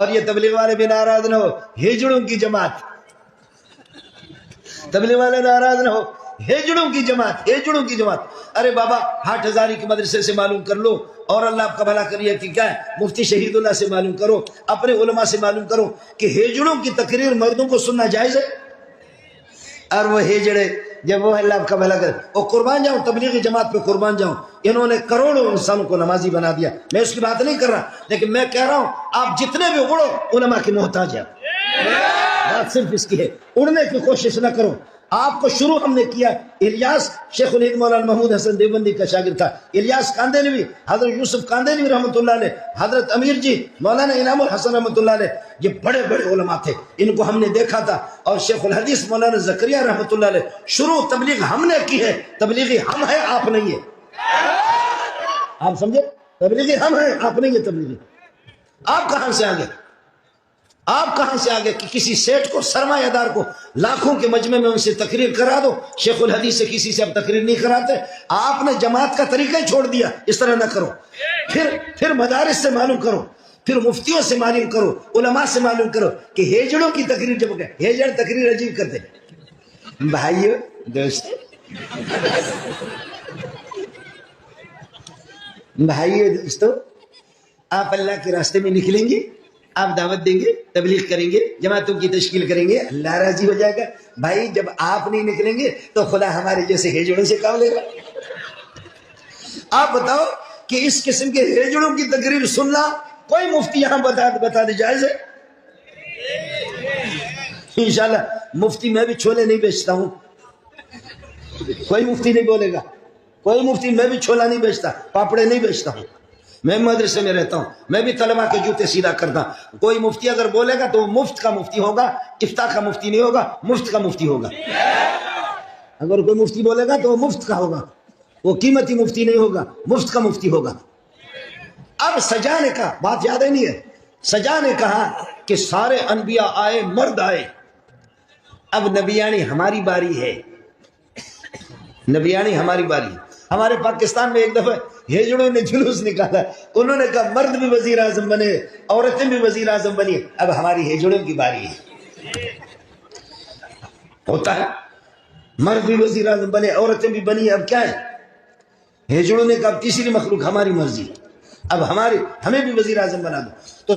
اور یہ تبلیغ والے بھی ناراض نہ ہو، ہجڑوں کی جماعت، تبلیغ والے ناراض نہ ہو، ہجڑوں کی جماعت، ہجڑوں کی جماعت۔ ارے بابا ہاٹ ہزاری کے مدرسے سے معلوم کر لو، اور اللہ آپ کا بھلا کریے کہ کیا ہے، مفتی شہید اللہ سے معلوم کرو، اپنے علماء سے معلوم کرو کہ ہجڑوں کی تقریر مردوں کو سننا جائز ہے۔ اور وہ ہجڑے جب وہ اللہ آپ کا بھلا کرے، وہ قربان جاؤں، تبلیغی جماعت پہ قربان جاؤں، انہوں نے کروڑوں انسانوں کو نمازی بنا دیا۔ میں اس کی بات نہیں کر رہا، لیکن میں کہہ رہا ہوں آپ جتنے بھی اڑو علماء کی محتاج ہیں، بات صرف اس کی ہے، اڑنے کی کوشش نہ کرو۔ آپ کو شروع ہم نے کیا، الیاس شیخ الہند مولانا محمود حسن دیوبندی کا شاگرد تھا، الیاس کاندھلوی، حضرت یوسف کاندھلوی رحمۃ اللہ علیہ، حضرت امیر جی مولانا انعام الحسن رحمۃ اللہ علیہ، یہ بڑے بڑے علماء تھے، ان کو ہم نے دیکھا تھا۔ اور شیخ الحدیث مولانا زکریا رحمۃ اللہ علیہ، شروع تبلیغ ہم نے کی ہے، تبلیغی ہم ہیں آپ نہیں ہے، آپ سمجھے، تبلیغی ہم ہیں آپ نہیں ہے تبلیغی۔ آپ کہاں سے آگے، آپ کہاں سے آگے کہ کسی سیٹ کو، سرمایہ دار کو لاکھوں کے مجمع میں ان سے تقریر کرا دو، شیخ الحدیث سے کسی سے اب تقریر نہیں کراتے۔ آپ نے جماعت کا طریقہ ہی چھوڑ دیا، اس طرح نہ کرو۔ پھر مدارس سے معلوم کرو، پھر مفتیوں سے معلوم کرو، علماء سے معلوم کرو کہ ہیجڑوں کی تقریر جب گئے، ہیجڑ تقریر عجیب کرتے۔ بھائیو دوست، بھائیو دوستو، آپ اللہ کے راستے میں نکلیں گے، آپ دعوت دیں گے، تبلیغ کریں گے، جماعتوں کی تشکیل کریں گے، اللہ راضی ہو جائے گا۔ بھائی جب آپ نہیں نکلیں گے تو خدا ہمارے جیسے ہیجڑوں سے کام لے گا۔ آپ بتاؤ کہ اس قسم کے ہیجڑوں کی تقریر سننا کوئی مفتی یہاں بتا دے جائز ہے؟ انشاءاللہ مفتی، میں بھی چھولے نہیں بیچتا ہوں، کوئی مفتی نہیں بولے گا، کوئی مفتی، میں بھی چھولا نہیں بیچتا، پاپڑے نہیں بیچتا ہوں، میں مدرسے میں رہتا ہوں، میں بھی طلباء کے جوتے سیدھا کرتا ہوں۔ کوئی مفتی اگر بولے گا تو وہ مفت کا مفتی ہوگا، افتاء کا مفتی نہیں ہوگا، مفت کا مفتی ہوگا۔ اگر کوئی مفتی بولے گا تو وہ مفت کا ہوگا، وہ قیمتی مفتی نہیں ہوگا، مفت کا مفتی ہوگا۔ اب سجا نے کہا، بات یاد ہے نہیں ہے، سجا نے کہا کہ سارے انبیاء آئے، مرد آئے، اب نبیانی ہماری باری ہے، نبیانی ہماری باری ہے۔ ہمارے پاکستان میں ایک دفعہ ہیجڑوں نے جلوس نکالا، انہوں نے کہا مرد بھی وزیر اعظم بنے، عورتیں بھی وزیر اعظم بنی، اب ہماری ہیجڑوں کی باری ہے۔ ہوتا ہے، مرد بھی وزیر اعظم بنے، عورتیں بھی بنی، اب کیا ہے؟ ہیجڑوں نے کہا تیسری مخلوق ہماری مرضی، اب ہمیں بھی وزیر اعظم بنا دو۔ تو